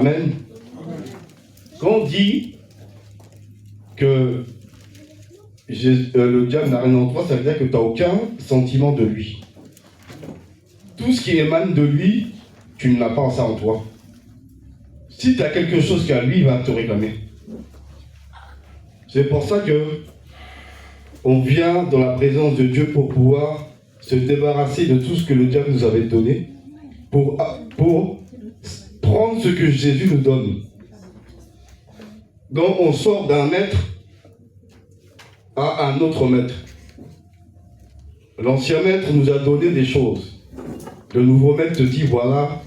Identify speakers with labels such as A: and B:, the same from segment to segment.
A: Amen. Quand on dit que le diable n'a rien en toi, ça veut dire que tu n'as aucun sentiment de lui. Tout ce qui émane de lui, tu ne l'as pas ça en toi. Si tu as quelque chose qu'à lui, il va te réclamer. C'est pour ça que on vient dans la présence de Dieu pour pouvoir se débarrasser de tout ce que le diable nous avait donné, pour prendre ce que Jésus nous donne. Donc on sort d'un maître à un autre maître. L'ancien maître nous a donné des choses. Le nouveau maître te dit, voilà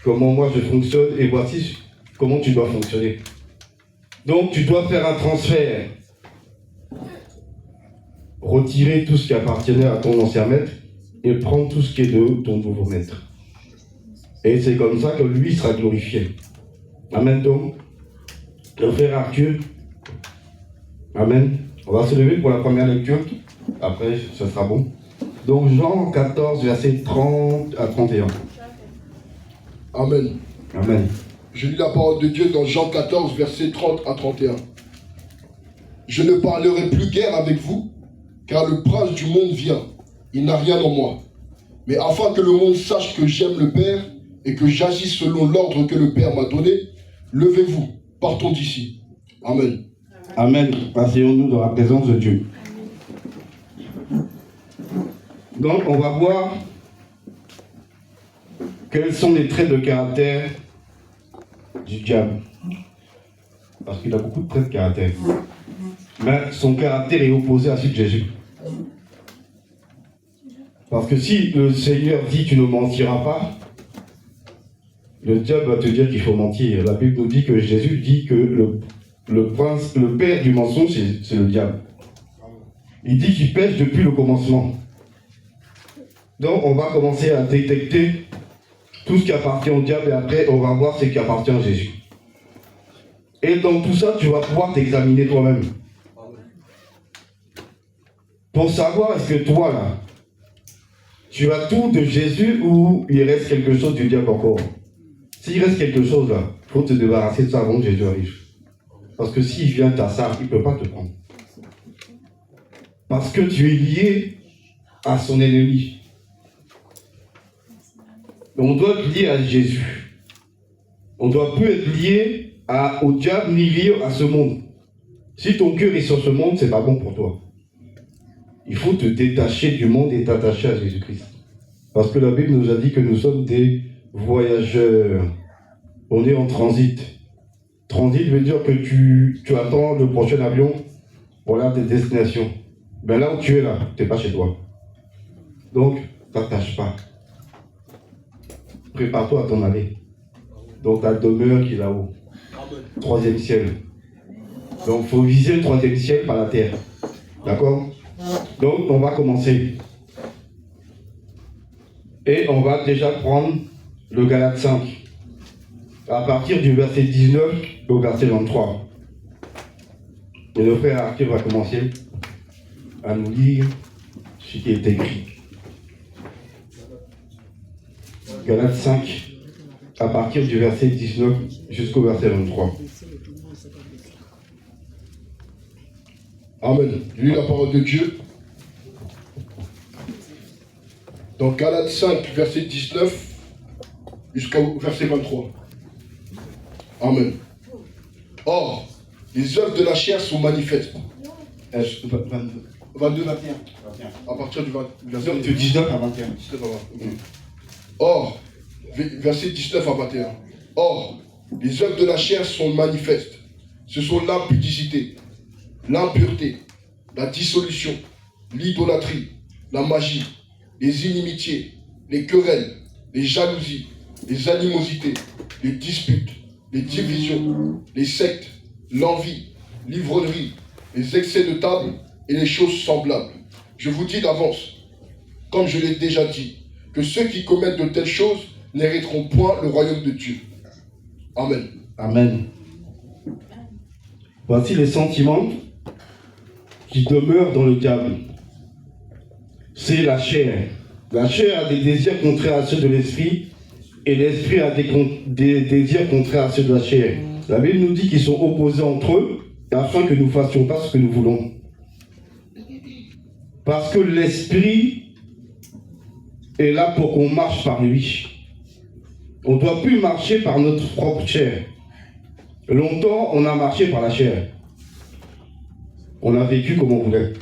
A: comment moi je fonctionne et voici comment tu dois fonctionner. Donc tu dois faire un transfert. Retirer tout ce qui appartenait à ton ancien maître et prendre tout ce qui est de ton nouveau maître. Et c'est comme ça que lui sera glorifié. Amen donc. Le frère Arthur. Amen. On va se lever pour la première lecture. Après, ce sera bon. Donc Jean 14, versets 30 à 31.
B: Amen.
A: Amen.
B: Je lis la parole de Dieu dans Jean 14, versets 30 à 31. Je ne parlerai plus guère avec vous, car le prince du monde vient. Il n'a rien en moi. Mais afin que le monde sache que j'aime le Père et que j'agis selon l'ordre que le Père m'a donné, levez-vous, partons d'ici. Amen.
A: Amen. Asseyons-nous dans la présence de Dieu. Donc, on va voir quels sont les traits de caractère du diable. Parce qu'il a beaucoup de traits de caractère. Mais son caractère est opposé à celui de Jésus. Parce que si le Seigneur dit tu ne mentiras pas, le diable va te dire qu'il faut mentir. La Bible nous dit que Jésus dit que le père du mensonge, c'est le diable. Il dit qu'il pêche depuis le commencement. Donc on va commencer à détecter tout ce qui appartient au diable et après on va voir ce qui appartient à Jésus. Et dans tout ça, tu vas pouvoir t'examiner toi-même. Pour savoir est-ce que toi là, tu as tout de Jésus ou il reste quelque chose du diable encore. S'il reste quelque chose là, il faut te débarrasser de ça avant que Jésus arrive. Parce que s'il vient à ça, il ne peut pas te prendre. Parce que tu es lié à son ennemi. On doit être lié à Jésus. On ne doit plus être lié au diable ni lié à ce monde. Si ton cœur est sur ce monde, ce n'est pas bon pour toi. Il faut te détacher du monde et t'attacher à Jésus-Christ. Parce que la Bible nous a dit que nous sommes des voyageurs. On est en transit. Transit veut dire que tu attends le prochain avion pour l'un des destinations. Ben là où tu es là, tu n'es pas chez toi. Donc, t'attache pas. Prépare-toi à t'en aller. Donc ta demeure qui est là-haut. Troisième ciel. Donc il faut viser le troisième ciel par la terre. D'accord? Donc on va commencer. Et on va déjà prendre le Galates 5. À partir du verset 19 au verset 23. Et le frère Arthur va commencer à nous lire ce qui est écrit. Galates 5, à partir du verset 19 jusqu'au verset 23.
B: Amen. Je lis la parole de Dieu. Dans Galates 5, verset 19 jusqu'au verset 23. Amen. Or, les œuvres de la chair sont manifestes. 22, 21. À partir du 21.
A: De 19 à 21.
B: Or, verset 19 à 21. Or, les œuvres de la chair sont manifestes. Ce sont l'impudicité, l'impureté, la dissolution, l'idolâtrie, la magie, les inimitiés, les querelles, les jalousies, les animosités, les disputes, les divisions, les sectes, l'envie, l'ivrognerie, les excès de table et les choses semblables. Je vous dis d'avance, comme je l'ai déjà dit, que ceux qui commettent de telles choses n'hériteront point le royaume de Dieu. Amen.
A: Amen. Voici les sentiments qui demeurent dans le diable. C'est la chair. La chair a des désirs contraires à ceux de l'esprit, Et l'esprit a des désirs contraires à ceux de la chair. La Bible nous dit qu'ils sont opposés entre eux, afin que nous ne fassions pas ce que nous voulons. Parce que l'esprit est là pour qu'on marche par lui. On ne doit plus marcher par notre propre chair. Longtemps, on a marché par la chair. On a vécu comme on voulait.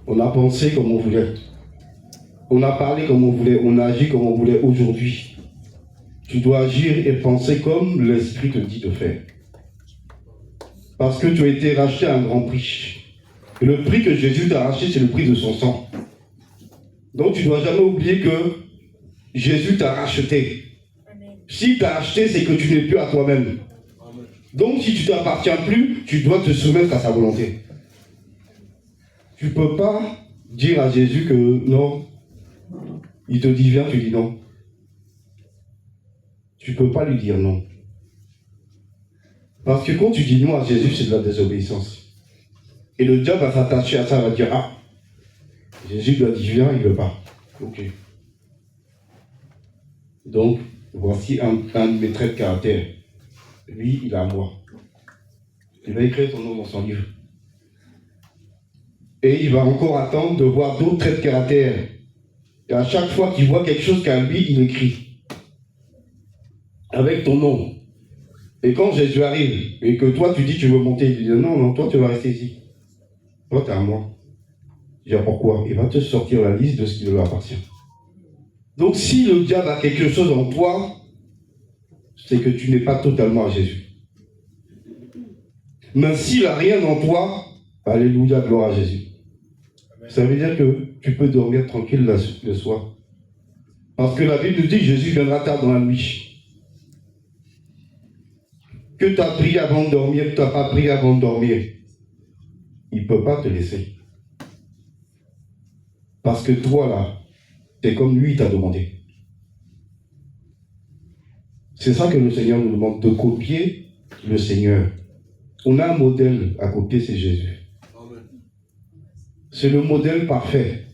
A: On a pensé comme on voulait. On a parlé comme on voulait. On a agi comme on voulait. Aujourd'hui, tu dois agir et penser comme l'Esprit te dit de faire. Parce que tu as été racheté à un grand prix. Et le prix que Jésus t'a racheté, c'est le prix de son sang. Donc tu ne dois jamais oublier que Jésus t'a racheté. Si t'a racheté, c'est que tu n'es plus à toi-même. Donc si tu ne t'appartiens plus, tu dois te soumettre à sa volonté. Tu ne peux pas dire à Jésus que non. Il te dit viens, tu dis non. Tu ne peux pas lui dire non. Parce que quand tu dis non à Jésus, c'est de la désobéissance. Et le diable va s'attacher à ça, va dire ah, Jésus lui a dit viens, il ne veut pas. Ok. Donc, voici un de mes traits de caractère. Lui, il a moi. Il va écrire ton nom dans son livre. Et il va encore attendre de voir d'autres traits de caractère. Et à chaque fois qu'il voit quelque chose qu'à lui, il écrit. Avec ton nom. Et quand Jésus arrive, et que toi tu dis tu veux monter, il dit non, non, toi tu vas rester ici. Toi tu es à moi. Je dis pourquoi? Il va te sortir la liste de ce qui lui appartient. Donc si le diable a quelque chose en toi, c'est que tu n'es pas totalement à Jésus. Mais s'il n'a rien en toi, alléluia, gloire à Jésus. Ça veut dire que tu peux dormir tranquille le soir. Parce que la Bible nous dit que Jésus viendra tard dans la nuit. Que tu as prié avant de dormir, que tu n'as pas prié avant de dormir, il ne peut pas te laisser. Parce que toi, là, tu es comme lui, il t'a demandé. C'est ça que le Seigneur nous demande, de copier le Seigneur. On a un modèle à copier, c'est Jésus. C'est le modèle parfait.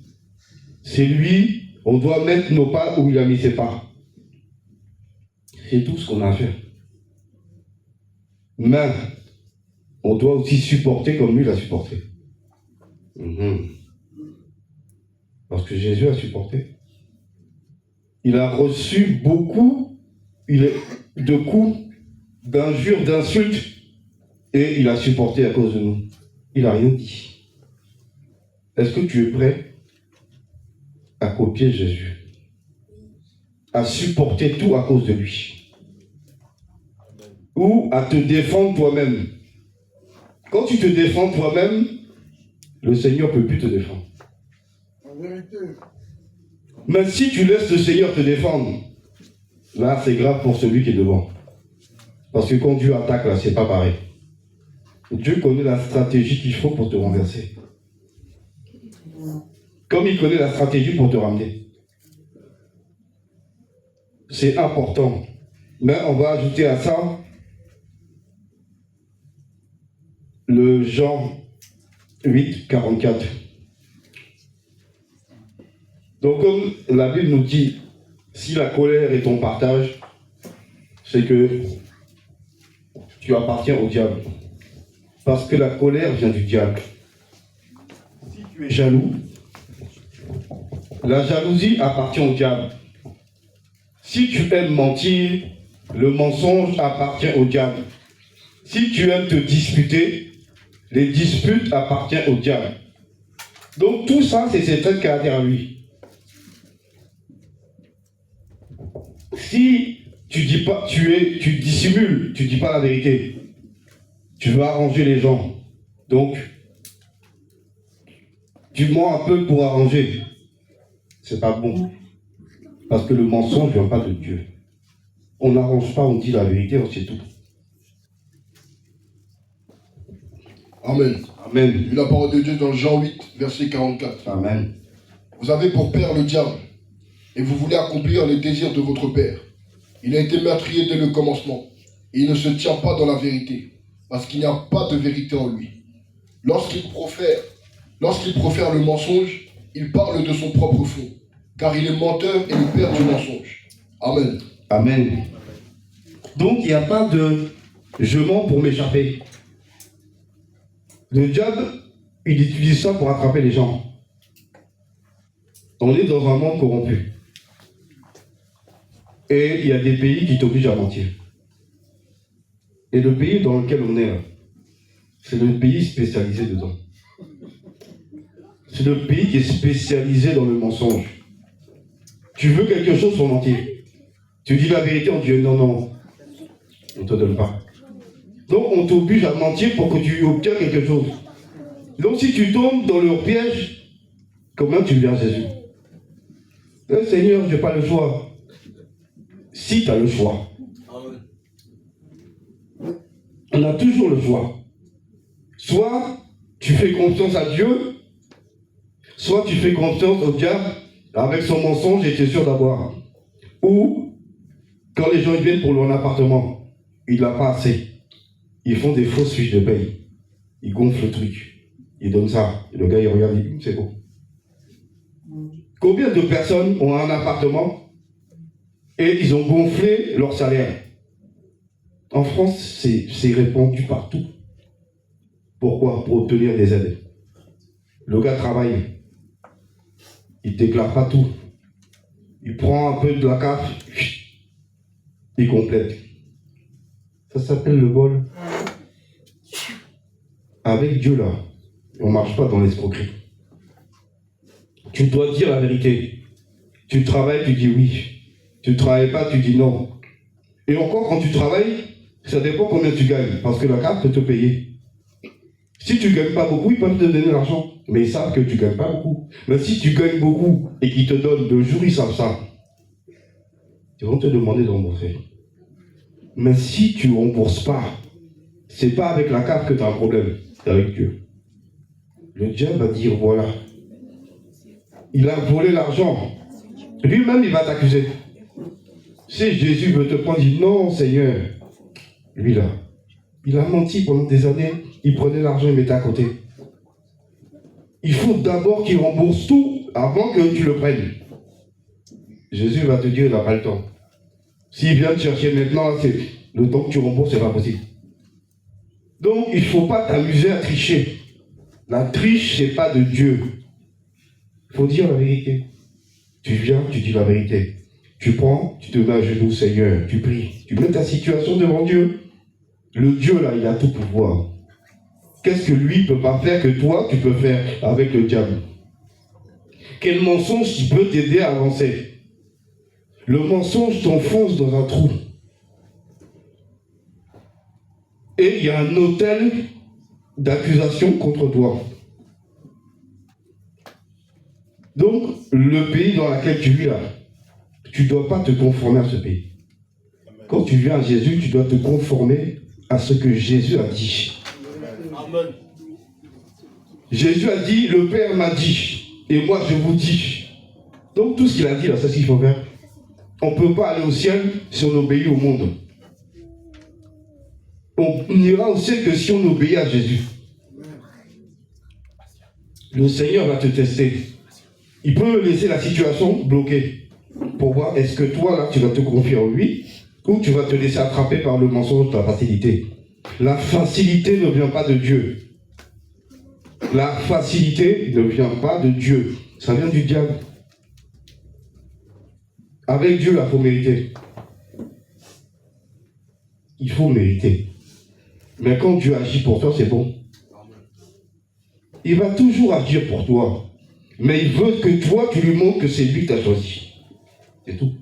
A: C'est lui, on doit mettre nos pas où il a mis ses pas. C'est tout ce qu'on a à faire. Mais on doit aussi supporter comme lui l'a supporté. Jésus a supporté. Il a reçu beaucoup de coups, d'injures, d'insultes, et il a supporté à cause de nous. Il n'a rien dit. Est-ce que tu es prêt à copier Jésus? À supporter tout à cause de lui? Ou à te défendre toi-même? Quand tu te défends toi-même, le Seigneur ne peut plus te défendre. En vérité. Mais si tu laisses le Seigneur te défendre, là c'est grave pour celui qui est devant. Parce que quand Dieu attaque, là, c'est pas pareil. Dieu connaît la stratégie qu'il faut pour te renverser. Comme il connaît la stratégie pour te ramener. C'est important. Mais on va ajouter à ça le Jean 8, 44. Donc comme la Bible nous dit, si la colère est ton partage, c'est que tu appartiens au diable. Parce que la colère vient du diable. Si tu es jaloux, la jalousie appartient au diable. Si tu aimes mentir, le mensonge appartient au diable. Si tu aimes te disputer, les disputes appartiennent au diable. Donc tout ça, c'est ses traits de caractère à lui. Si tu dis pas, tu dissimules, tu dis pas la vérité, tu veux arranger les gens, donc tu mens un peu pour arranger, c'est pas bon, parce que le mensonge ne vient pas de Dieu. On n'arrange pas, on dit la vérité, on sait tout.
B: Amen.
A: Amen.
B: La parole de Dieu dans Jean 8, verset 44.
A: Amen.
B: Vous avez pour père le diable, et vous voulez accomplir les désirs de votre père. Il a été meurtrier dès le commencement, et il ne se tient pas dans la vérité, parce qu'il n'y a pas de vérité en lui. Lorsqu'il profère le mensonge, il parle de son propre fond, car il est menteur et le père du mensonge. Amen.
A: Amen. Donc il n'y a pas de je mens pour m'échapper. Le diable, il utilise ça pour attraper les gens. On est dans un monde corrompu. Et il y a des pays qui t'obligent à mentir. Et le pays dans lequel on est là, c'est le pays spécialisé dedans. C'est le pays qui est spécialisé dans le mensonge. Tu veux quelque chose, faut mentir. Tu dis la vérité, on dit non, non, on ne te donne pas. Donc on t'oblige à mentir pour que tu obtiennes quelque chose. Donc si tu tombes dans leur piège, comment tu viens à Jésus? Seigneur, je n'ai pas le choix. Si tu as le choix. On a toujours le choix. Soit tu fais confiance à Dieu, soit tu fais confiance au diable avec son mensonge et tu es sûr d'avoir. Ou quand les gens viennent pour leur appartement, il n'a pas assez. Ils font des fausses fiches de paye. Ils gonflent le truc. Ils donnent ça. Et le gars il regarde, il dit c'est bon. Combien de personnes ont un appartement et ils ont gonflé leur salaire? En France, c'est répandu partout. Pourquoi? Pour obtenir des aides. Le gars travaille. Il ne déclare pas tout. Il prend un peu de la CAF. Il complète. Ça s'appelle le vol. Avec Dieu là, on ne marche pas dans l'escroquerie. Tu dois dire la vérité. Tu travailles, tu dis oui. Tu ne travailles pas, tu dis non. Et encore, quand tu travailles, ça dépend combien tu gagnes. Parce que la carte peut te payer. Si tu ne gagnes pas beaucoup, ils peuvent te donner l'argent. Mais ils savent que tu ne gagnes pas beaucoup. Mais si tu gagnes beaucoup et qu'ils te donnent 2 jours, ils savent ça. Ils vont te demander de rembourser. Mais si tu ne rembourses pas, ce n'est pas avec la carte que tu as un problème. C'est avec Dieu. Le diable va dire voilà. Il a volé l'argent. Lui-même, il va t'accuser. Si Jésus veut te prendre, il dit non, Seigneur. Lui là, il a menti pendant des années. Il prenait l'argent et mettait à côté. Il faut d'abord qu'il rembourse tout avant que tu le prennes. Jésus va te dire, il n'a pas le temps. S'il vient te chercher maintenant, c'est le temps que tu rembourses, c'est pas possible. Donc, il ne faut pas t'amuser à tricher. La triche, c'est pas de Dieu. Il faut dire la vérité. Tu viens, tu dis la vérité. Tu prends, tu te mets à genoux, Seigneur, tu pries. Tu mets ta situation devant Dieu. Le Dieu, là, il a tout pouvoir. Qu'est-ce que lui ne peut pas faire que toi, tu peux faire avec le diable? Quel mensonge qui peut t'aider à avancer? Le mensonge t'enfonce dans un trou. Et il y a un autel d'accusation contre toi. Donc, le pays dans lequel tu vis là, tu ne dois pas te conformer à ce pays. Quand tu viens à Jésus, tu dois te conformer à ce que Jésus a dit. Amen. Jésus a dit, le Père m'a dit, et moi je vous dis. Donc tout ce qu'il a dit là, c'est ce qu'il faut faire. On ne peut pas aller au ciel si on obéit au monde. On n'ira au ciel que si on obéit à Jésus. Le Seigneur va te tester. Il peut laisser la situation bloquée pour voir est-ce que toi là tu vas te confier en lui ou tu vas te laisser attraper par le mensonge de ta facilité. La facilité ne vient pas de Dieu. La facilité ne vient pas de Dieu. Ça vient du diable. Avec Dieu, là, il faut mériter. Il faut mériter. Mais quand Dieu agit pour toi, c'est bon. Il va toujours agir pour toi. Mais il veut que toi, tu lui montres que c'est lui qui t'a choisi. C'est tout.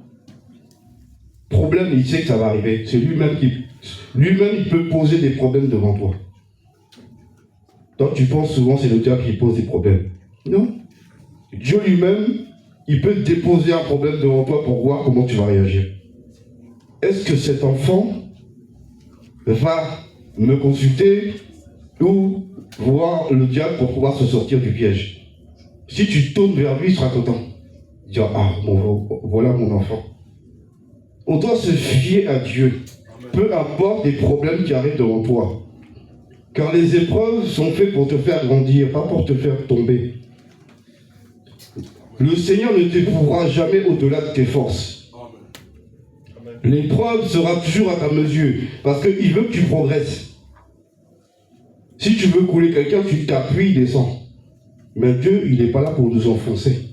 A: Problème, il sait que ça va arriver. C'est lui-même qui... Lui-même, il peut poser des problèmes devant toi. Toi, tu penses souvent que c'est le diable qui pose des problèmes. Non. Dieu lui-même, il peut déposer un problème devant toi pour voir comment tu vas réagir. Est-ce que cet enfant va me consulter ou voir le diable pour pouvoir se sortir du piège? Si tu tournes vers lui, il sera content. Il dira, ah, bon, voilà mon enfant. On doit se fier à Dieu. Peu importe les problèmes qui arrivent devant toi. Car les épreuves sont faites pour te faire grandir, pas pour te faire tomber. Le Seigneur ne t'éprouvera jamais au-delà de tes forces. L'épreuve sera toujours à ta mesure, parce qu'il veut que tu progresses. Si tu veux couler quelqu'un, tu t'appuies, descends. Mais Dieu, il n'est pas là pour nous enfoncer.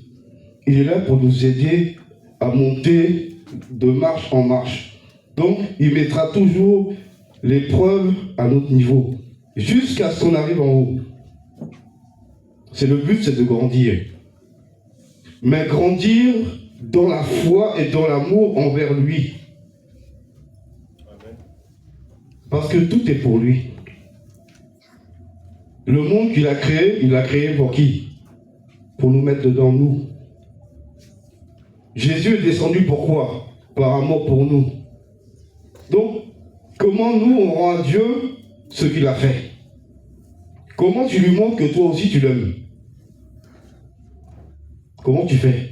A: Il est là pour nous aider à monter de marche en marche. Donc, il mettra toujours l'épreuve à notre niveau, jusqu'à ce qu'on arrive en haut. Le but, c'est de grandir. Mais grandir dans la foi et dans l'amour envers lui. Parce que tout est pour lui. Le monde qu'il a créé, il l'a créé pour qui? Pour nous mettre dedans, nous. Jésus est descendu pourquoi? Par amour pour nous. Donc, comment nous, on rend à Dieu ce qu'il a fait? Comment tu lui montres que toi aussi tu l'aimes? Comment tu fais?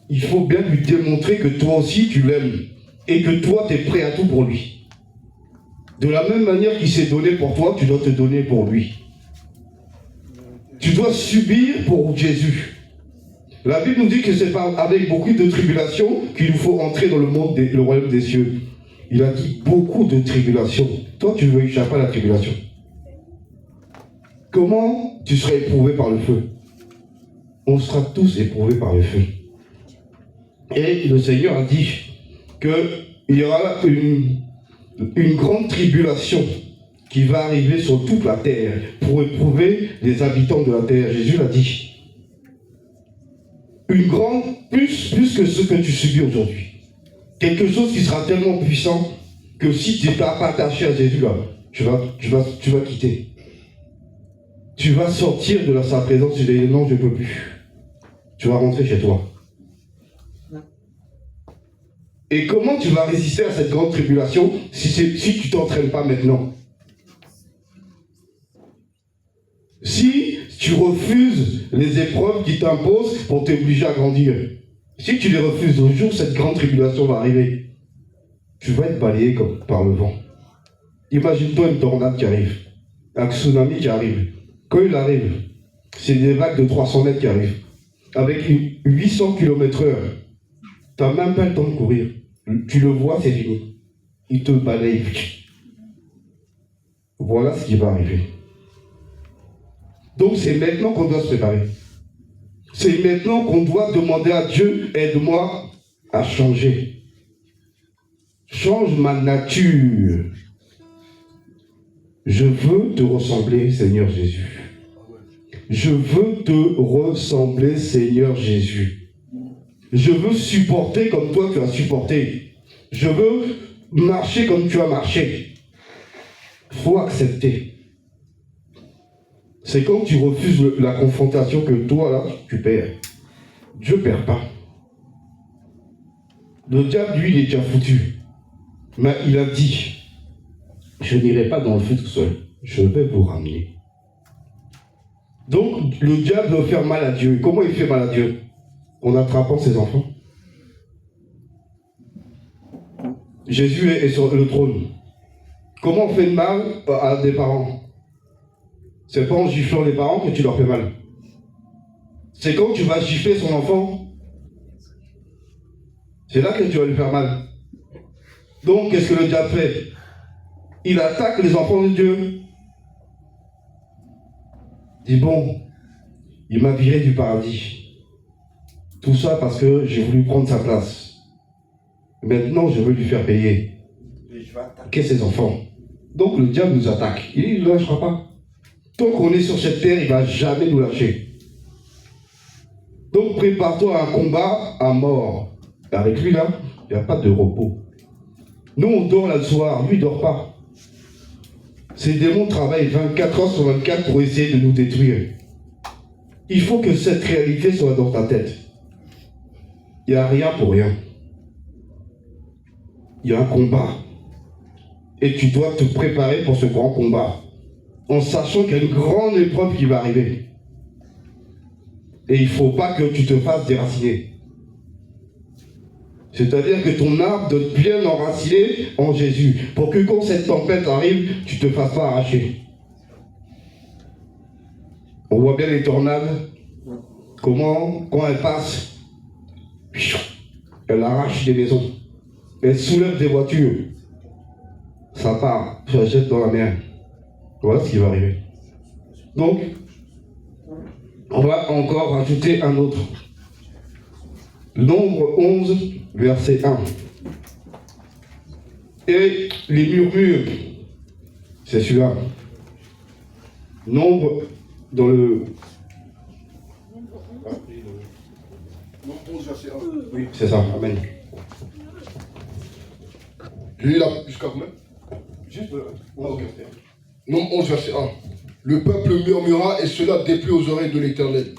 A: Il faut bien lui démontrer que toi aussi tu l'aimes et que toi tu es prêt à tout pour lui. De la même manière qu'il s'est donné pour toi, tu dois te donner pour lui. Tu dois subir pour Jésus. La Bible nous dit que c'est avec beaucoup de tribulations qu'il nous faut entrer dans le royaume des cieux. Il a dit beaucoup de tribulations. Toi, tu veux échapper à la tribulation. Comment tu seras éprouvé par le feu? On sera tous éprouvés par le feu. Et le Seigneur a dit qu'il y aura une grande tribulation qui va arriver sur toute la terre pour éprouver les habitants de la terre. Jésus l'a dit. Une grande, plus que ce que tu subis aujourd'hui. Quelque chose qui sera tellement puissant que si tu n'es pas attaché à Jésus, là, tu vas quitter. Tu vas sortir de sa présence et dire non, je ne peux plus. Tu vas rentrer chez toi. Et comment tu vas résister à cette grande tribulation si tu ne t'entraînes pas maintenant? Si tu refuses les épreuves qui t'imposent pour t'obliger à grandir, si tu les refuses, le jour où cette grande tribulation va arriver, tu vas être balayé par le vent. Imagine-toi une tornade qui arrive, un tsunami qui arrive. Quand il arrive, c'est des vagues de 300 mètres qui arrivent, avec 800 km/h. Tu n'as même pas le temps de courir. Tu le vois, c'est fini. Il te balaye. Voilà ce qui va arriver. Donc c'est maintenant qu'on doit se préparer. C'est maintenant qu'on doit demander à Dieu, aide-moi à changer. Change ma nature. Je veux te ressembler, Seigneur Jésus. Je veux te ressembler, Seigneur Jésus. Je veux supporter comme toi tu as supporté. Je veux marcher comme tu as marché. Il faut accepter. C'est quand tu refuses la confrontation que toi, là, tu perds. Dieu ne perd pas. Le diable, lui, il est déjà foutu. Mais il a dit, je n'irai pas dans le feu tout seul. Je vais vous ramener. Donc, le diable veut faire mal à Dieu. Comment il fait mal à Dieu? En attrapant ses enfants. Jésus est sur le trône. Comment on fait mal à des parents? C'est pas en giflant les parents que tu leur fais mal. C'est quand tu vas gifler son enfant, c'est là que tu vas lui faire mal. Donc, qu'est-ce que le diable fait? Il attaque les enfants de Dieu. Il dit bon, il m'a viré du paradis. Tout ça parce que j'ai voulu prendre sa place. Maintenant, je veux lui faire payer. Et je vais attaquer ses enfants. Donc, le diable nous attaque. Il ne lâchera pas. Tant qu'on est sur cette terre, il ne va jamais nous lâcher. Donc, prépare-toi à un combat à mort. Et avec lui, là, il n'y a pas de repos. Nous, on dort là le soir. Lui, il ne dort pas. Ces démons travaillent 24 heures sur 24 pour essayer de nous détruire. Il faut que cette réalité soit dans ta tête. Il n'y a rien pour rien. Il y a un combat. Et tu dois te préparer pour ce grand combat. En sachant qu'il y a une grande épreuve qui va arriver. Et il ne faut pas que tu te fasses déraciner. C'est-à-dire que ton arbre doit être bien enraciné en Jésus. Pour que quand cette tempête arrive, tu ne te fasses pas arracher. On voit bien les tornades. comment, quand elle passe, elle arrache des maisons, elle soulève des voitures, ça part, ça jette dans la mer. Voilà ce qui va arriver. Donc, on va encore rajouter un autre. Nombre 11, verset 1. Et les murmures, c'est celui-là. Nombre dans le...
B: Nombre 11, verset 1.
A: Oui, c'est ça, amen.
B: Je lis là jusqu'à combien?
A: Juste
B: Ok. Nombre 11, verset 1. Le peuple murmura et cela déplut aux oreilles de l'Éternel.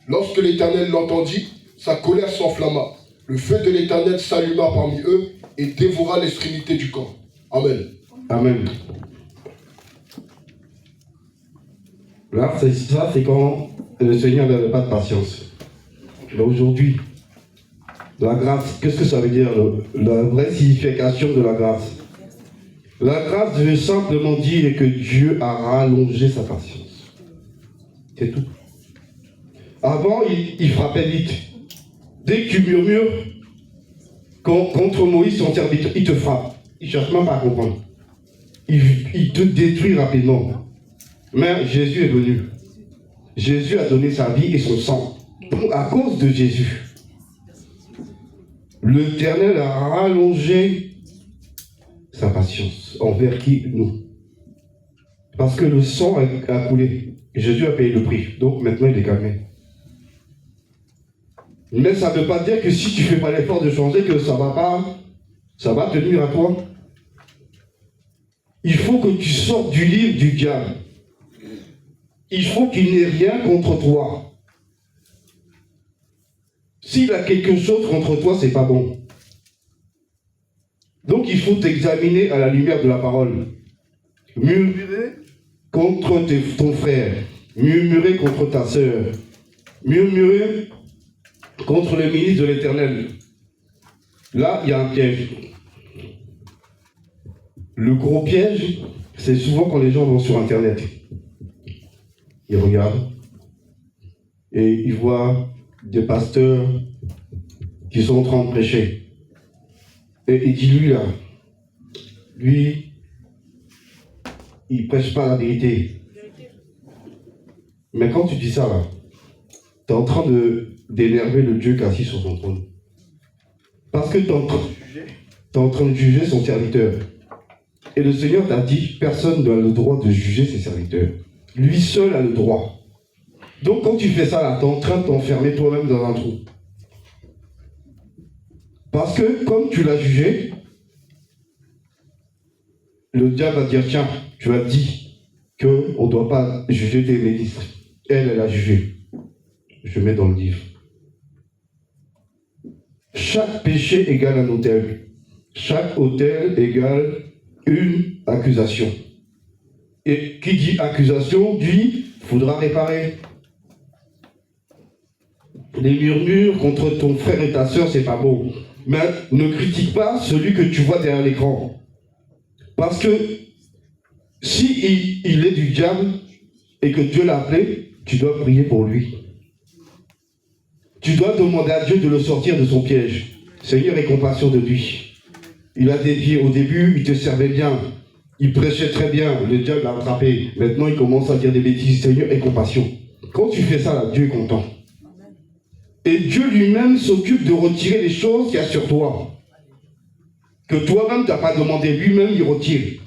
B: Lorsque l'Éternel l'entendit, sa colère s'enflamma. Le feu de l'Éternel s'alluma parmi eux et dévora l'extrémité du camp. Amen.
A: Amen. Là, c'est quand le Seigneur n'avait pas de patience. Mais aujourd'hui, la grâce, qu'est-ce que ça veut dire, la vraie signification de la grâce? La grâce veut simplement dire que Dieu a rallongé sa patience. C'est tout. Avant, il frappait vite. Dès que tu murmures contre Moïse, son serviteur, il te frappe. Il ne cherche même pas à comprendre. Il te détruit rapidement. Mais Jésus est venu. Jésus a donné sa vie et son sang. Donc, à cause de Jésus, l'Éternel a rallongé sa patience envers qui nous. Parce que le sang a coulé. Jésus a payé le prix. Donc maintenant, il est calmé. Mais ça ne veut pas dire que si tu ne fais pas l'effort de changer, que ça va te nuire à toi. Il faut que tu sortes du livre du diable. Il faut qu'il n'ait rien contre toi. S'il a quelque chose contre toi, c'est pas bon. Donc il faut t'examiner à la lumière de la parole. Murmurer contre ton frère. Murmurer contre ta sœur. Murmurer contre le ministre de l'Éternel. Là, il y a un piège. Le gros piège, c'est souvent quand les gens vont sur Internet. Ils regardent et ils voient des pasteurs qui sont en train de prêcher. Et il dit, lui, il ne prêche pas la vérité. Mais quand tu dis ça, là, tu es en train d'énerver le Dieu qui est assis sur son trône. Parce que tu es en train de juger son serviteur. Et le Seigneur t'a dit, personne n'a le droit de juger ses serviteurs. Lui seul a le droit. Donc quand tu fais ça, là, tu es en train de t'enfermer toi-même dans un trou. Parce que comme tu l'as jugé, le diable va dire, tiens, tu as dit qu'on ne doit pas juger tes ministres. Elle a jugé. Je mets dans le livre. Chaque péché égale un autel. Chaque autel égale une accusation. Et qui dit accusation dit faudra réparer. Les murmures contre ton frère et ta soeur, c'est pas bon. Mais ne critique pas celui que tu vois derrière l'écran. Parce que si il est du diable et que Dieu l'a appelé, tu dois prier pour lui. Tu dois demander à Dieu de le sortir de son piège. Seigneur, aie compassion de lui. Il a dévié. Au début, il te servait bien. Il prêchait très bien. Le diable l'a attrapé. Maintenant, il commence à dire des bêtises. Seigneur, aie compassion. Quand tu fais ça, là, Dieu est content. Et Dieu lui-même s'occupe de retirer les choses qu'il y a sur toi. Que toi-même, tu n'as pas demandé. Lui-même, il retire.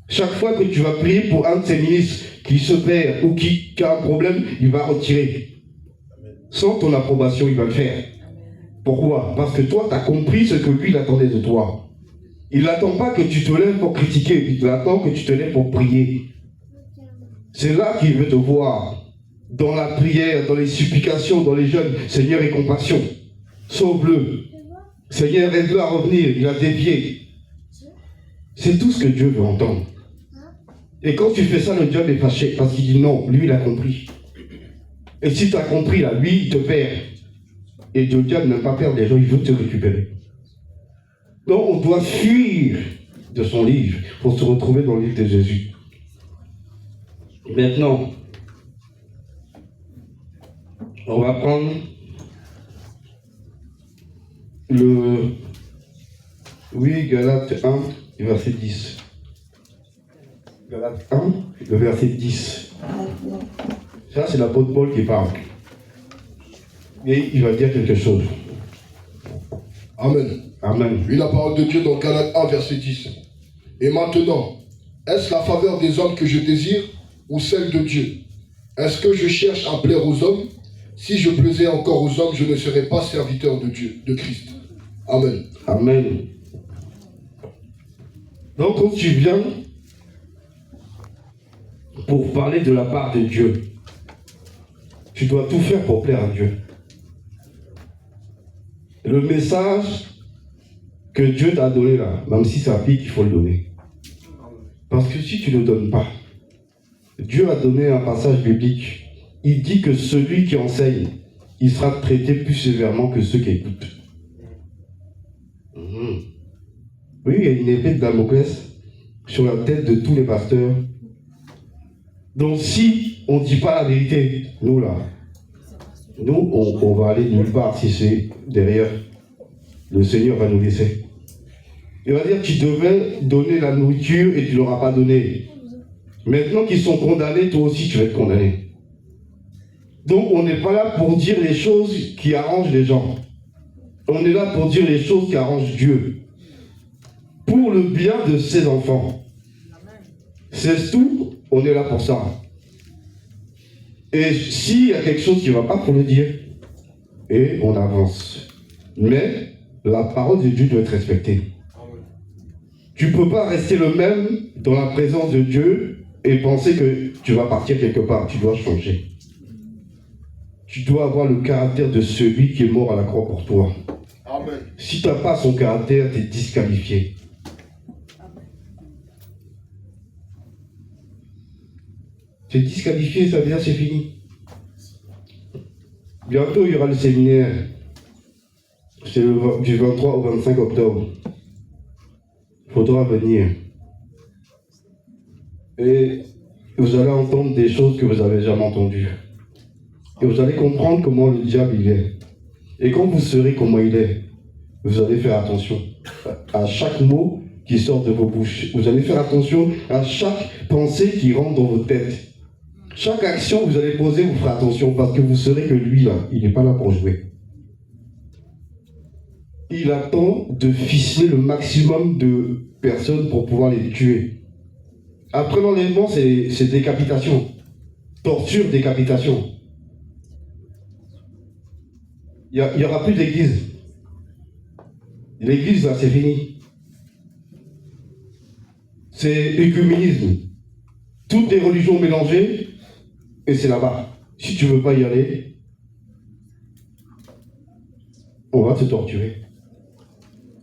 A: Chaque fois que tu vas prier pour un de ses ministres qui se perd ou qui a un problème, il va retirer. Sans ton approbation, il va le faire. Pourquoi? Parce que toi, tu as compris ce que lui, il attendait de toi. Il n'attend pas que tu te lèves pour critiquer, il attend que tu te lèves pour prier. C'est là qu'il veut te voir. Dans la prière, dans les supplications, dans les jeûnes. Seigneur, aie compassion. Sauve-le. Seigneur, aide-le à revenir. Il a dévié. C'est tout ce que Dieu veut entendre. Et quand tu fais ça, le diable est fâché parce qu'il dit non, lui, il a compris. Et si tu as compris, là, lui, il te perd. Et le diable n'aime pas perdre les gens, il veut te récupérer. Donc, on doit fuir de son livre pour se retrouver dans le livre de Jésus. Maintenant, On va prendre le... Oui, Galates 1, verset 10. Galates 1, le verset 10. Ça, c'est l'apôtre Paul qui parle. Et il va dire quelque chose.
B: Amen.
A: Amen.
B: Oui, la parole de Dieu dans Galates 1, verset 10. Et maintenant, est-ce la faveur des hommes que je désire ou celle de Dieu? Est-ce que je cherche à plaire aux hommes? Si je plaisais encore aux hommes, je ne serais pas serviteur de Dieu, de Christ. Amen.
A: Amen. Donc, quand tu viens pour parler de la part de Dieu, tu dois tout faire pour plaire à Dieu. Le message que Dieu t'a donné là, même si ça pique, il faut le donner. Parce que si tu ne le donnes pas, Dieu a donné un passage biblique. Il dit que celui qui enseigne, il sera traité plus sévèrement que ceux qui écoutent. Oui, il y a une épée de Damoclès sur la tête de tous les pasteurs. Donc si on ne dit pas la vérité, nous là, on va aller nulle part si c'est derrière. Le Seigneur va nous laisser. Il va dire, tu devais donner la nourriture et tu ne l'auras pas donné. Maintenant qu'ils sont condamnés, toi aussi tu vas être condamné. Donc on n'est pas là pour dire les choses qui arrangent les gens. On est là pour dire les choses qui arrangent Dieu. Pour le bien de ses enfants. C'est tout, on est là pour ça. Et s'il y a quelque chose qui ne va pas, il faut le dire. Et on avance. Mais la parole de Dieu doit être respectée. Tu ne peux pas rester le même dans la présence de Dieu et penser que tu vas partir quelque part. Tu dois changer. Tu dois avoir le caractère de celui qui est mort à la croix pour toi.
B: Amen.
A: Si tu n'as pas son caractère, tu es disqualifié. Tu es disqualifié, ça veut dire c'est fini. Bientôt, il y aura le séminaire. C'est du 23 au 25 octobre. Il faudra venir. Et vous allez entendre des choses que vous n'avez jamais entendues. Et vous allez comprendre comment le diable il est. Et quand vous saurez comment il est, vous allez faire attention à chaque mot qui sort de vos bouches. Vous allez faire attention à chaque pensée qui rentre dans votre tête. Chaque action que vous allez poser, vous ferez attention parce que vous saurez que lui, là, il n'est pas là pour jouer. Il attend de ficeler le maximum de personnes pour pouvoir les tuer. Après l'enlèvement, c'est décapitation. Torture, décapitation. Il n'y aura plus d'église. L'église, là, c'est fini. C'est écuménisme. Toutes les religions mélangées, et c'est là-bas. Si tu ne veux pas y aller, on va te torturer.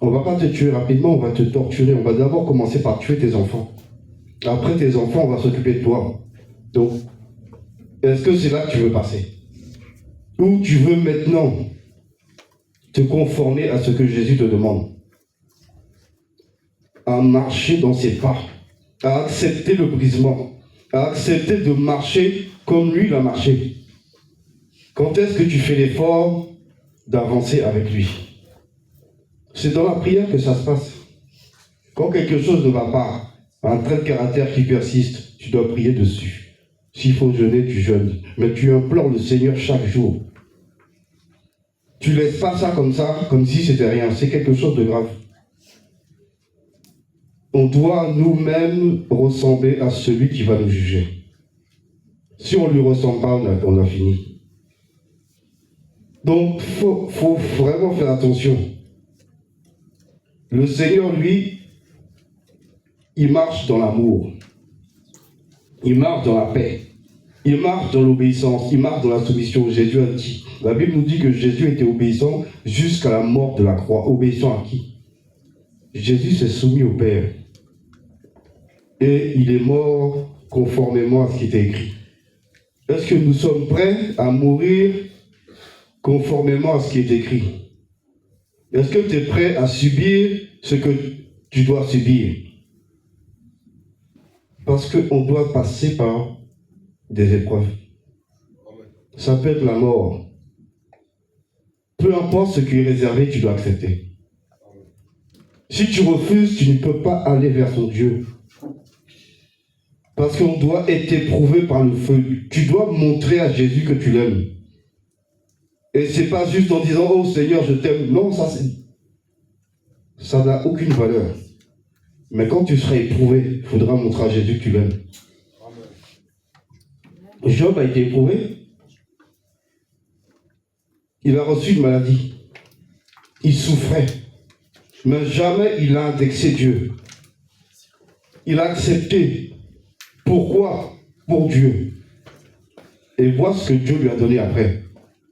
A: On ne va pas te tuer rapidement, on va te torturer. On va d'abord commencer par tuer tes enfants. Après tes enfants, on va s'occuper de toi. Donc, est-ce que c'est là que tu veux passer? Ou tu veux maintenant te conformer à ce que Jésus te demande? À marcher dans ses pas, à accepter le brisement, à accepter de marcher comme lui l'a marché. Quand est-ce que tu fais l'effort d'avancer avec lui? C'est dans la prière que ça se passe. Quand quelque chose ne va pas, un trait de caractère qui persiste, tu dois prier dessus. S'il faut jeûner, tu jeûnes. Mais tu implores le Seigneur chaque jour. Tu ne laisses pas ça, comme si c'était rien. C'est quelque chose de grave. On doit nous-mêmes ressembler à celui qui va nous juger. Si on ne lui ressemble pas, on a fini. Donc, faut vraiment faire attention. Le Seigneur, lui, il marche dans l'amour. Il marche dans la paix. Il marche dans l'obéissance. Il marche dans la soumission. Jésus a dit. La Bible nous dit que Jésus était obéissant jusqu'à la mort de la croix. Obéissant à qui? Jésus s'est soumis au Père. Et il est mort conformément à ce qui était écrit. Est-ce que nous sommes prêts à mourir conformément à ce qui est écrit? Est-ce que tu es prêt à subir ce que tu dois subir? Parce qu'on doit passer par des épreuves. Ça peut être la mort. peu importe ce qui est réservé, tu dois accepter. Si tu refuses, tu ne peux pas aller vers ton Dieu. Parce qu'on doit être éprouvé par le feu. Tu dois montrer à Jésus que tu l'aimes. Et c'est pas juste en disant, oh Seigneur, je t'aime. Non, ça n'a aucune valeur. Mais quand tu seras éprouvé, il faudra montrer à Jésus que tu l'aimes. Job a été éprouvé. Il a reçu une maladie. Il souffrait. Mais jamais il a indexé Dieu. Il a accepté. Pourquoi? Pour Dieu. Et vois ce que Dieu lui a donné après.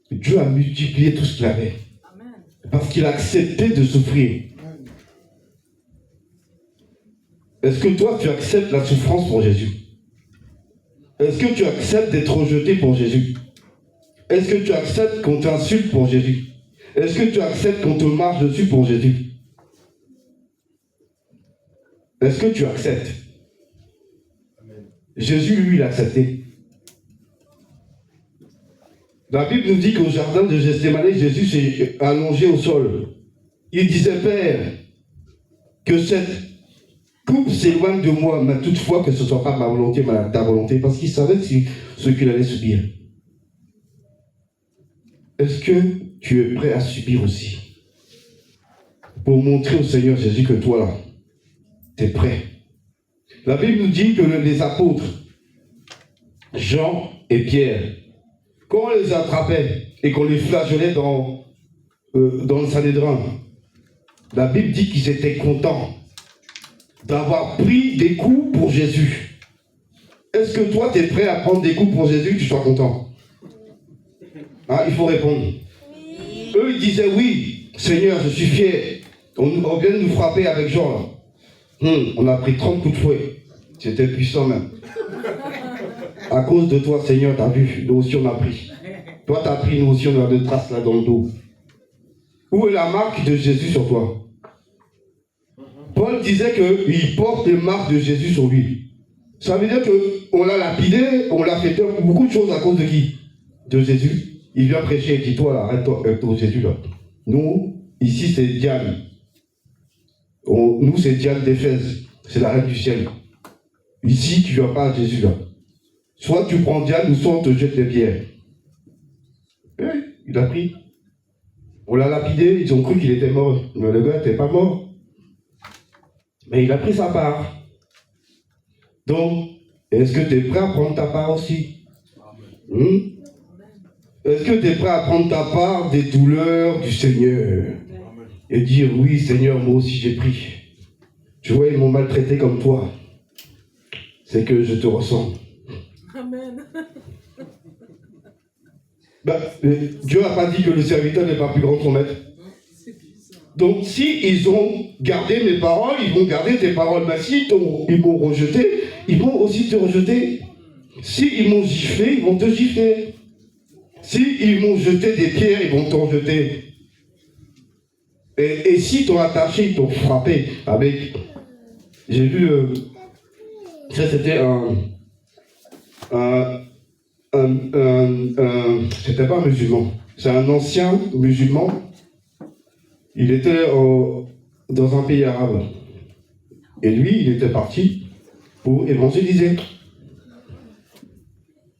A: Dieu a multiplié tout ce qu'il avait. Parce qu'il a accepté de souffrir. Est-ce que toi, tu acceptes la souffrance pour Jésus? Est-ce que tu acceptes d'être rejeté pour Jésus? Est-ce que tu acceptes qu'on t'insulte pour Jésus? Est-ce que tu acceptes qu'on te marche dessus pour Jésus? Est-ce que tu acceptes? Jésus, lui, il a accepté. La Bible nous dit qu'au jardin de Gethsémani, Jésus s'est allongé au sol. Il disait, Père, que cette coupe s'éloigne de moi, mais toutefois que ce ne soit pas ma volonté, mais ta volonté, parce qu'il savait ce qu'il allait subir. Est-ce que tu es prêt à subir aussi? Pour montrer au Seigneur Jésus que toi, là, tu es prêt. La Bible nous dit que les apôtres, Jean et Pierre, quand on les attrapait et qu'on les flagellait dans le Sanhédrin, la Bible dit qu'ils étaient contents d'avoir pris des coups pour Jésus. Est-ce que toi, tu es prêt à prendre des coups pour Jésus, que tu sois content? Hein, il faut répondre. Oui. Eux, ils disaient, oui, Seigneur, je suis fier. On vient de nous frapper avec Jean. On a pris 30 coups de fouet. C'était puissant même. À cause de toi, Seigneur, tu as vu, nous aussi on a pris. Toi, tu as pris, nous aussi on a des traces là dans le dos. Où est la marque de Jésus sur toi? Paul disait qu'il porte les marques de Jésus sur lui. Ça veut dire qu'on l'a lapidé, on l'a fait beaucoup de choses à cause de qui? De Jésus. Il vient prêcher, il dit, toi là, arrête-toi, Jésus là. Nous, ici c'est Diane. Nous c'est Diane d'Éphèse. C'est la reine du ciel. Ici, tu ne viens pas à Jésus là. Soit tu prends Diane, ou soit on te jette les pierres. Et il a pris. On l'a lapidé, ils ont cru qu'il était mort. Mais le gars n'était pas mort. Mais il a pris sa part. Donc, est-ce que tu es prêt à prendre ta part aussi? Est-ce que tu es prêt à prendre ta part des douleurs du Seigneur? Et dire, oui Seigneur, moi aussi j'ai pris. Tu vois, ils m'ont maltraité comme toi. C'est que je te ressens. Amen. Dieu n'a pas dit que le serviteur n'est pas plus grand que son maître. Donc, si ils ont gardé mes paroles, ils vont garder tes paroles. Mais si ils m'ont rejeté, ils vont aussi te rejeter. Si ils m'ont giflé, ils vont te gifler. Si ils m'ont jeté des pierres, ils vont t'en jeter. Et si t'ont attaché, ils t'ont frappé avec... J'ai vu... ça, c'était c'était pas un musulman. C'est un ancien musulman. Il était dans un pays arabe. Et lui, il était parti pour évangéliser.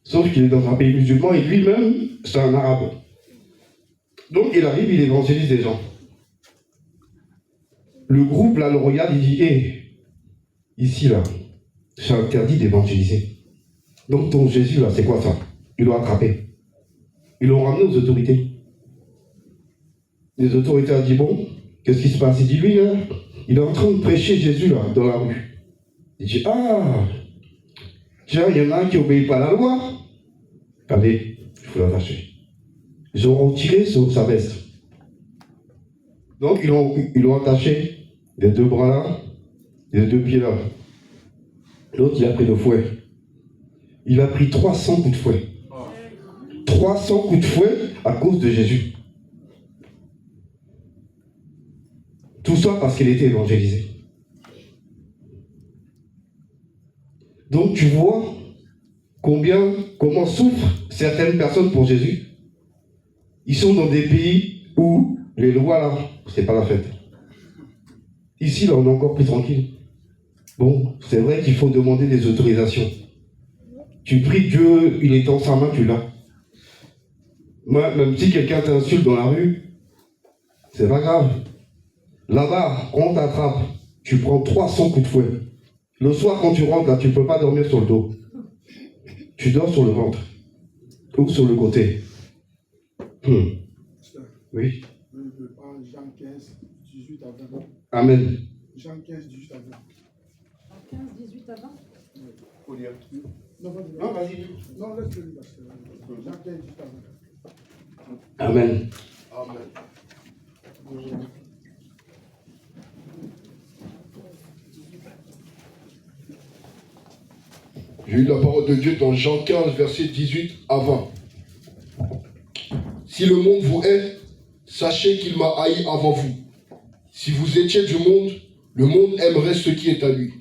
A: Sauf qu'il est dans un pays musulman et lui-même, c'est un arabe. Donc il arrive, il évangélise des gens. Le groupe là le regarde, il dit, ici là, c'est interdit d'évangéliser. Donc ton Jésus là, c'est quoi ça? Ils l'ont attrapé. Ils l'ont ramené aux autorités. Les autorités ont dit, bon, qu'est-ce qui se passe? Il dit, lui là, il est en train de prêcher Jésus là, dans la rue. Il dit, tiens, il y en a un qui n'obéit pas à la loi. Allez, il faut l'attacher. Ils ont retiré sa veste. Donc ils l'ont attaché, les deux bras là, les deux pieds là. L'autre, il a pris le fouet. Il a pris 300 coups de fouet. 300 coups de fouet à cause de Jésus. Tout ça parce qu'il était évangélisé. Donc tu vois comment souffrent certaines personnes pour Jésus. Ils sont dans des pays où les lois là, c'est pas la fête. Ici, là, on est encore plus tranquille. Bon, c'est vrai qu'il faut demander des autorisations. Tu pries Dieu, il est dans sa main, tu l'as. Moi, même si quelqu'un t'insulte dans la rue, c'est pas grave. Là-bas, on t'attrape, tu prends 300 coups de fouet. Le soir, quand tu rentres, là, tu peux pas dormir sur le dos. Tu dors sur le ventre. Ou sur le côté. Oui.
C: Jean 15, 18 à 20.
A: Amen.
C: Jean 15, 18 à 20.
D: Jean 15, 18 à 20.
C: Faut lire. Non, vas-y. Non, laisse-le lire. Jean 15, 18 à 20.
A: Amen.
B: Amen. J'ai eu la parole de Dieu dans Jean 15, versets 18 à 20. Si le monde vous hait, sachez qu'il m'a haï avant vous. Si vous étiez du monde, le monde aimerait ce qui est à lui.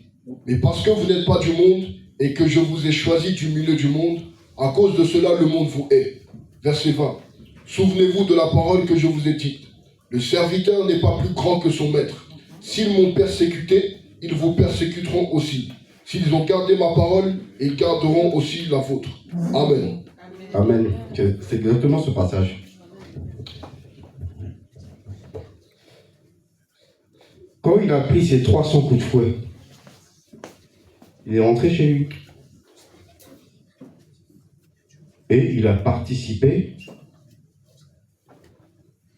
B: Mais parce que vous n'êtes pas du monde et que je vous ai choisi du milieu du monde, à cause de cela, le monde vous hait. Verset 20. Souvenez-vous de la parole que je vous ai dite. Le serviteur n'est pas plus grand que son maître. S'ils m'ont persécuté, ils vous persécuteront aussi. S'ils ont gardé ma parole, ils garderont aussi la vôtre. Amen.
A: Amen. C'est exactement ce passage. Quand il a pris ses 300 coups de fouet, il est rentré chez lui. Et il a participé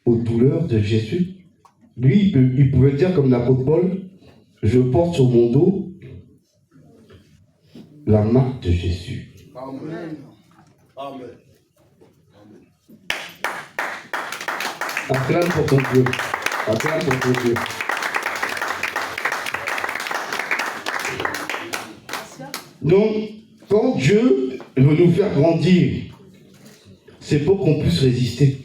A: aux douleurs de Jésus. Lui, il pouvait dire comme l'apôtre Paul, je porte sur mon dos la marque de Jésus.
B: Amen. Amen.
A: Acclame pour ton Dieu. Acclame pour ton Dieu. Donc, quand Dieu veut nous faire grandir, c'est pour qu'on puisse résister.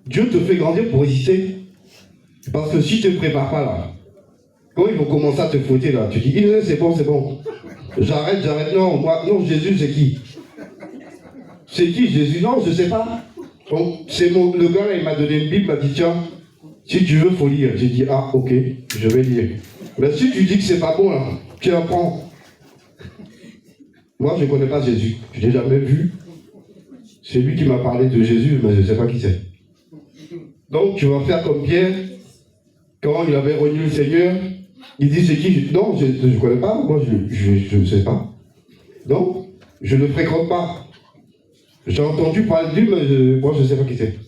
A: Dieu te fait grandir pour résister. Parce que si tu ne te prépares pas là, quand ils vont commencer à te fouetter là, tu dis, c'est bon. J'arrête. Non, moi, non, Jésus, c'est qui? C'est qui Jésus? Non, je ne sais pas. Donc, le gars là, il m'a donné une Bible, il m'a dit, tiens, si tu veux, il faut lire. J'ai dit, ah, ok, je vais lire. Mais si tu dis que c'est pas bon là, tu apprends. Moi, je ne connais pas Jésus. Je ne l'ai jamais vu. C'est lui qui m'a parlé de Jésus, mais je ne sais pas qui c'est. Donc, tu vas faire comme Pierre, quand il avait renié le Seigneur, il dit c'est qui? Non, je ne connais pas, moi je ne sais pas. Donc, je ne fréquente pas. J'ai entendu parler de lui, mais moi je ne sais pas qui c'est.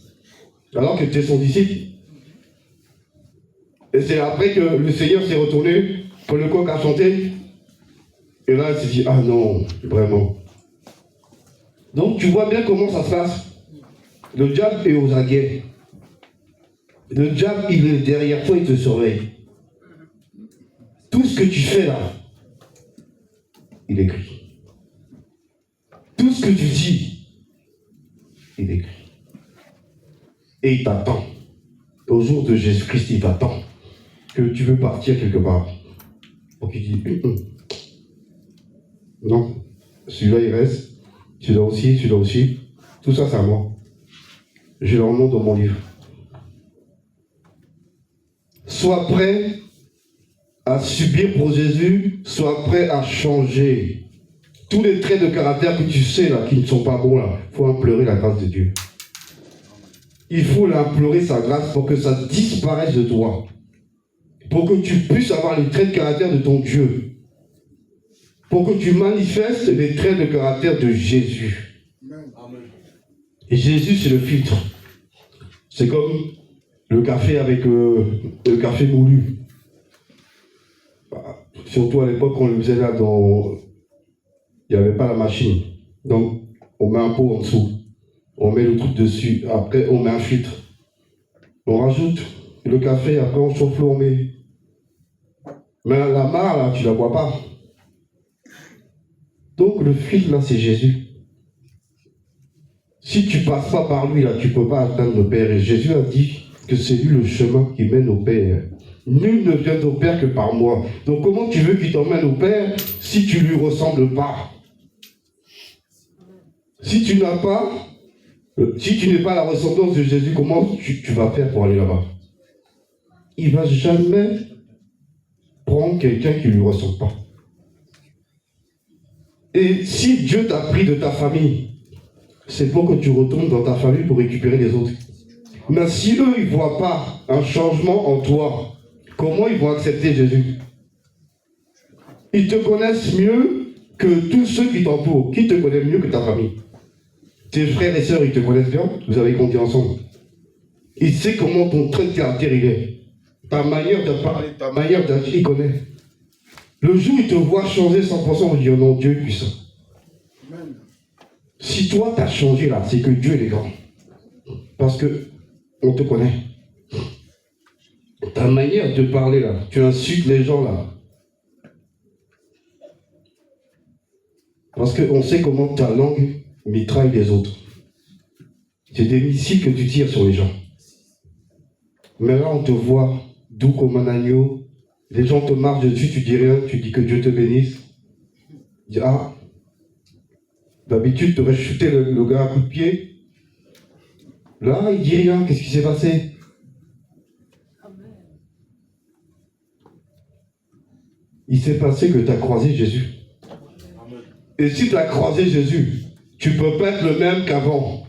A: Alors que tu es son disciple. Et c'est après que le Seigneur s'est retourné, quand le coq a chanté, et là il s'est dit, ah non, vraiment. Donc tu vois bien comment ça se passe. Le diable est aux aguets. Le diable, il est derrière toi, il te surveille. Tout ce que tu fais là, il écrit. Tout ce que tu dis, il écrit. Et il t'attend. Au jour de Jésus-Christ, il t'attend. Que tu veux partir quelque part. Donc il dit, non, celui-là il reste, celui-là aussi. Tout ça c'est à moi. J'ai leur nom dans mon livre. Sois prêt à subir pour Jésus, sois prêt à changer. Tous les traits de caractère que tu sais là, qui ne sont pas bons là, il faut implorer la grâce de Dieu. Il faut l'implorer sa grâce pour que ça disparaisse de toi. Pour que tu puisses avoir les traits de caractère de ton Dieu. Pour que tu manifestes les traits de caractère de Jésus. Et Jésus, c'est le filtre. C'est comme le café avec le café moulu. Surtout à l'époque, on le faisait là dans... Il n'y avait pas la machine. Donc, on met un pot en dessous. On met le truc dessus. Après, on met un filtre. On rajoute le café. Après, on chauffe l'eau, on met. Mais la mare, là, tu ne la vois pas. Donc, le filtre, là, c'est Jésus. Si tu ne passes pas par lui, là, tu ne peux pas atteindre le Père. Et Jésus a dit que c'est lui le chemin qui mène au Père. Nul ne vient au Père que par moi. Donc comment tu veux qu'il t'emmène au Père si tu ne lui ressembles pas? Si tu n'as pas Si tu n'es pas la ressemblance de Jésus, comment tu vas faire pour aller là-bas? Il ne va jamais prendre quelqu'un qui ne lui ressemble pas. Et si Dieu t'a pris de ta famille, c'est pour que tu retournes dans ta famille pour récupérer les autres. Mais si eux, ils ne voient pas un changement en toi, comment ils vont accepter Jésus? Ils te connaissent mieux que tous ceux qui t'entourent. Qui te connaît mieux que ta famille? Tes frères et sœurs, ils te connaissent bien? Vous avez grandi ensemble. Ils savent comment ton trait de caractère il est. Ta manière de parler, ta manière d'agir, ils connaissent. Le jour où ils te voient changer 100%, ils disent non, Dieu est puissant.
C: Amen.
A: Si toi, tu as changé là, c'est que Dieu est grand. Parce que on te connaît. Ta manière de parler là, tu insultes les gens là. Parce qu'on sait comment ta langue mitraille les autres. C'est des missiles que tu tires sur les gens. Mais là, on te voit doux comme un agneau. Les gens te marchent dessus, tu dis rien, tu dis que Dieu te bénisse. Tu dis, ah, d'habitude, tu aurais chuté le gars à coup de pied. Là, il dit rien, qu'est-ce qui s'est passé? Il s'est passé que tu as croisé Jésus. Et si tu as croisé Jésus, tu ne peux pas être le même qu'avant.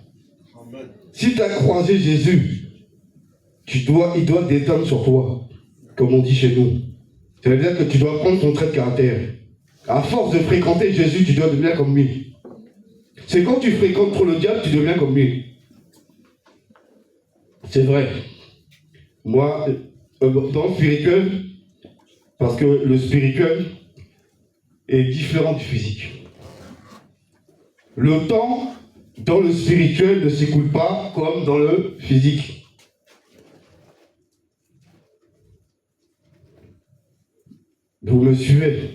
A: Si tu as croisé Jésus, il doit déteindre sur toi, comme on dit chez nous. Ça veut dire que tu dois prendre ton trait de caractère. À force de fréquenter Jésus, tu dois devenir comme lui. C'est quand tu fréquentes trop le diable, tu deviens comme lui. C'est vrai. Moi, dans le spirituel, parce que le spirituel est différent du physique. Le temps dans le spirituel ne s'écoule pas comme dans le physique. Vous me suivez?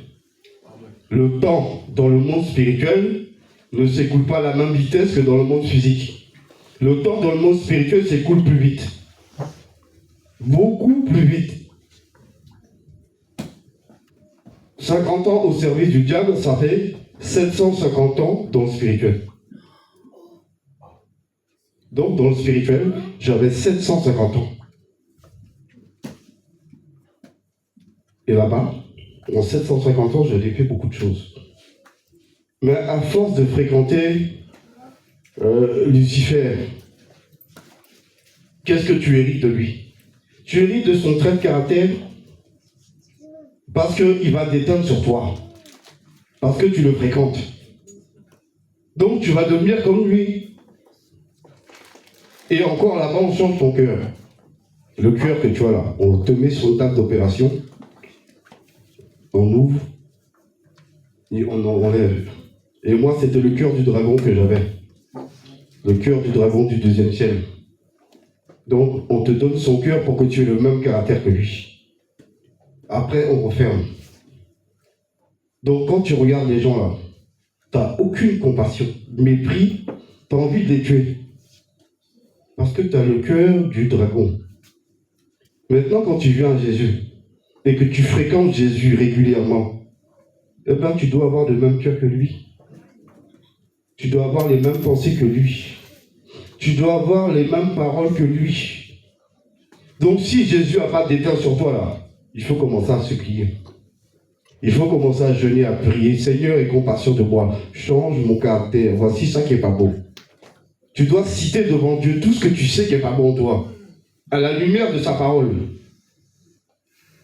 A: Le temps dans le monde spirituel ne s'écoule pas à la même vitesse que dans le monde physique. Le temps dans le monde spirituel s'écoule plus vite. Beaucoup plus vite. 50 ans au service du diable, ça fait 750 ans dans le spirituel. Donc dans le spirituel, j'avais 750 ans. Et là-bas, en 750 ans, j'ai fait beaucoup de choses. Mais à force de fréquenter Lucifer, qu'est-ce que tu hérites de lui? Tu hérites de son trait de caractère parce qu'il va déteindre sur toi. Parce que tu le fréquentes. Donc tu vas devenir comme lui. Et encore là-bas, on change ton cœur. Le cœur que tu as là, on te met sur une table d'opération. On ouvre et on enlève. Et moi, c'était le cœur du dragon que j'avais. Le cœur du dragon du deuxième ciel. Donc, on te donne son cœur pour que tu aies le même caractère que lui. Après, on referme. Donc, quand tu regardes les gens là, tu n'as aucune compassion. Mépris, tu as envie de les tuer. Parce que tu as le cœur du dragon. Maintenant, quand tu viens à Jésus, et que tu fréquentes Jésus régulièrement, eh bien, tu dois avoir le même cœur que lui. Tu dois avoir les mêmes pensées que lui. Tu dois avoir les mêmes paroles que lui. Donc, si Jésus n'a pas d'éteint sur toi, là, il faut commencer à supplier. Il faut commencer à jeûner, à prier. Seigneur, aie compassion de moi. Change mon caractère. Voici ça qui n'est pas bon. Tu dois citer devant Dieu tout ce que tu sais qui n'est pas bon en toi. À la lumière de sa parole.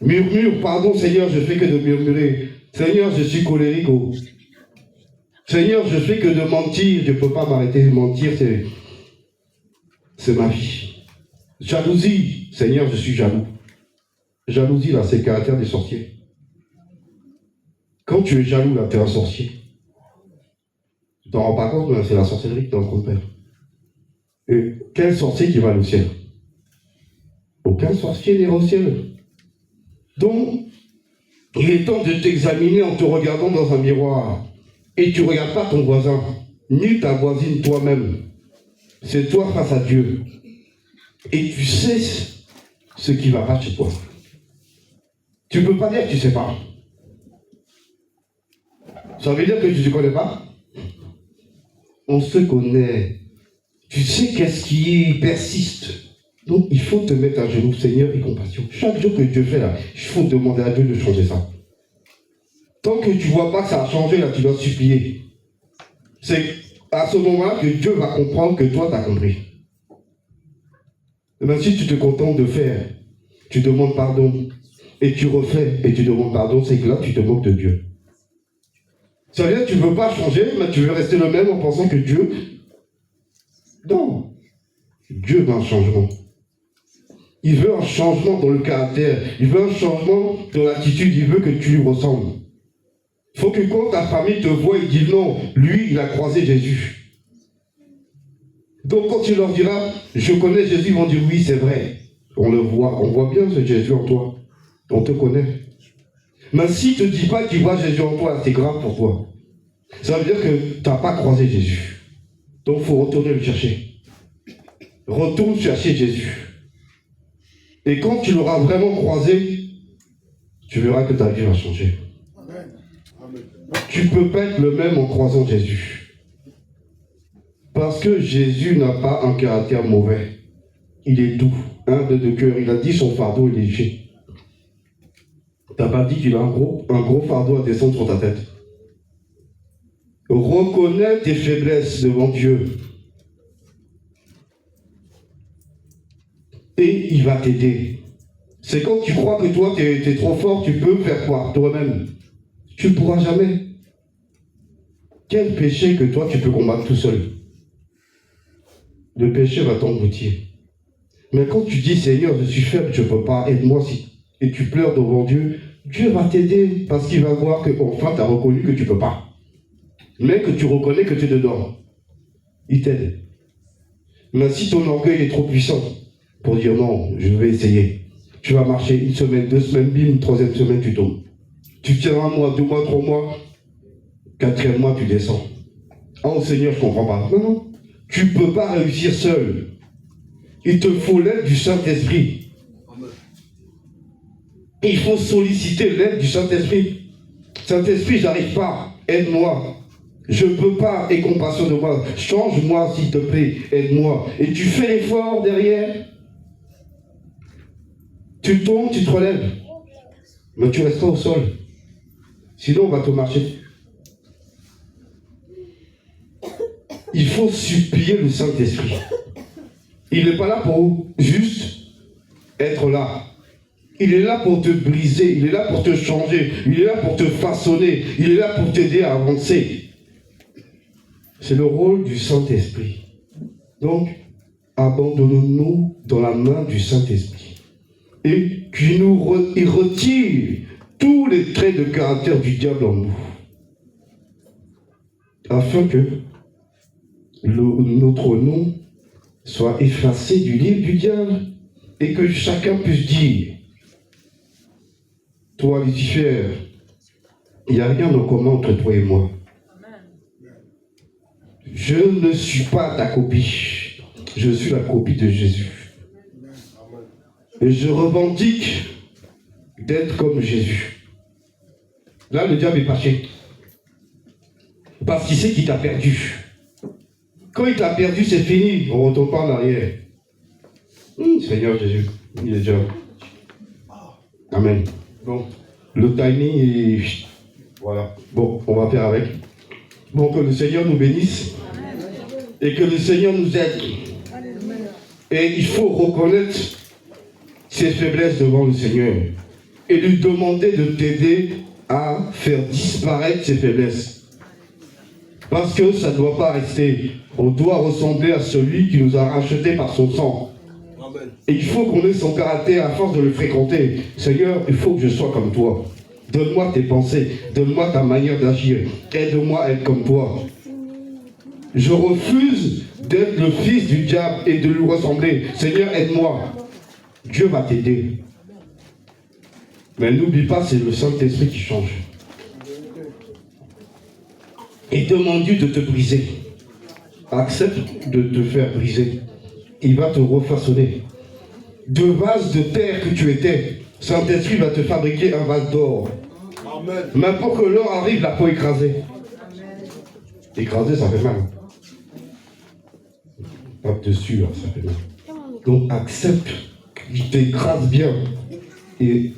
A: Murmure, pardon Seigneur, je fais que de murmurer. Seigneur, je suis colérique. Oh. Seigneur, je fais que de mentir. Je ne peux pas m'arrêter de mentir, c'est ma vie. Jalousie, Seigneur, je suis jaloux. Jalousie, là, c'est le caractère des sorciers. Quand tu es jaloux, là, tu es un sorcier. Tu t'en rends pas compte, mais c'est la sorcellerie que tu es en train de faire. Et quel sorcier qui va au ciel? Aucun sorcier n'ira au ciel. Donc, il est temps de t'examiner en te regardant dans un miroir. Et tu ne regardes pas ton voisin, ni ta voisine toi-même. C'est toi face à Dieu. Et tu sais ce qui ne va pas chez toi. Tu ne peux pas dire que tu ne sais pas. Ça veut dire que tu ne te connais pas? On se connaît. Tu sais qu'est-ce qui persiste. Donc, il faut te mettre à genoux, Seigneur, et compassion. Chaque jour que Dieu fait là, il faut demander à Dieu de changer ça. Tant que tu ne vois pas que ça a changé, là, tu dois supplier. C'est à ce moment-là que Dieu va comprendre que toi, tu as compris. Et même si tu te contentes de faire, tu demandes pardon, et tu refais, et tu demandes pardon, c'est que là, tu te moques de Dieu. Ça veut dire que tu ne veux pas changer, mais tu veux rester le même en pensant que Dieu... Non. Dieu veut un changement. Il veut un changement dans le caractère. Il veut un changement dans l'attitude. Il veut que tu lui ressembles. Il faut que quand ta famille te voit, ils disent non, lui, il a croisé Jésus. Donc quand tu leur diras, je connais Jésus, ils vont dire oui, c'est vrai. On le voit, on voit bien ce Jésus en toi. On te connaît. Mais s'il ne te dit pas qu'il voit Jésus en toi, c'est grave pour toi. Ça veut dire que tu n'as pas croisé Jésus. Donc il faut retourner le chercher. Retourne chercher Jésus. Et quand tu l'auras vraiment croisé, tu verras que ta vie va changer. Tu ne peux pas être le même en croisant Jésus. Parce que Jésus n'a pas un caractère mauvais. Il est doux, humble de cœur. Il a dit son fardeau est léger. Tu n'as pas dit qu'il a un gros fardeau à descendre sur ta tête. Reconnais tes faiblesses devant Dieu. Et il va t'aider. C'est quand tu crois que toi, tu es trop fort, tu peux faire quoi toi-même? Tu ne pourras jamais. Quel péché que toi, tu peux combattre tout seul? Le péché va t'engloutir. Mais quand tu dis, Seigneur, je suis faible, je ne peux pas, aide-moi si. Et tu pleures devant Dieu, Dieu va t'aider parce qu'il va voir que enfin tu as reconnu que tu ne peux pas. Mais que tu reconnais que tu es dedans. Il t'aide. Mais si ton orgueil est trop puissant pour dire non, je vais essayer. Tu vas marcher 1 semaine, 2 semaines, bim, 3e semaine, tu tombes. Tu tiens 1 mois, 2 mois, 3 mois, 4e mois, tu descends. Oh Seigneur, je ne comprends pas. Non. Tu ne peux pas réussir seul. Il te faut l'aide du Saint-Esprit. Il faut solliciter l'aide du Saint-Esprit. Saint-Esprit, j'arrive pas. Aide-moi. Je ne peux pas. Aie compassion de moi. Change-moi, s'il te plaît. Aide-moi. Et tu fais l'effort derrière. Tu tombes, tu te relèves. Mais tu restes pas au sol. Sinon, on va te marcher. Il faut supplier le Saint-Esprit. Il n'est pas là pour juste être là. Il est là pour te briser, il est là pour te changer, il est là pour te façonner, il est là pour t'aider à avancer. C'est le rôle du Saint-Esprit. Donc, abandonnons-nous dans la main du Saint-Esprit. Et qu'il il retire tous les traits de caractère du diable en nous. Afin que notre nom soit effacé du livre du diable et que chacun puisse dire: toi, Lucifer, il n'y a rien en commun entre toi et moi. Je ne suis pas ta copie. Je suis la copie de Jésus. Et je revendique d'être comme Jésus. Là, le diable est fâché. Parce qu'il sait qu'il t'a perdu. Quand il t'a perdu, c'est fini. On ne retourne pas en arrière. Seigneur Jésus, il est déjà. Amen. Bon, le timing est... Voilà. Bon, on va faire avec. Bon, que le Seigneur nous bénisse. Et que le Seigneur nous aide. Et il faut reconnaître ses faiblesses devant le Seigneur. Et lui demander de t'aider à faire disparaître ses faiblesses. Parce que ça ne doit pas rester. On doit ressembler à celui qui nous a rachetés par son sang. Amen. Et il faut qu'on ait son caractère à force de le fréquenter. Seigneur, il faut que je sois comme toi. Donne-moi tes pensées. Donne-moi ta manière d'agir. Aide-moi à être comme toi. Je refuse d'être le fils du diable et de lui ressembler. Seigneur, aide-moi. Dieu va t'aider. Mais n'oublie pas, c'est le Saint-Esprit qui change. Et demande Dieu de te briser. Accepte de te faire briser. Il va te refaçonner. De vase de terre que tu étais, Saint-Esprit va te fabriquer un vase d'or. Amen. Mais pour que l'or arrive, la peau écrasée. Écrasée, ça fait mal. tape dessus, hein, ça fait donc accepte, il t'écrase bien. Et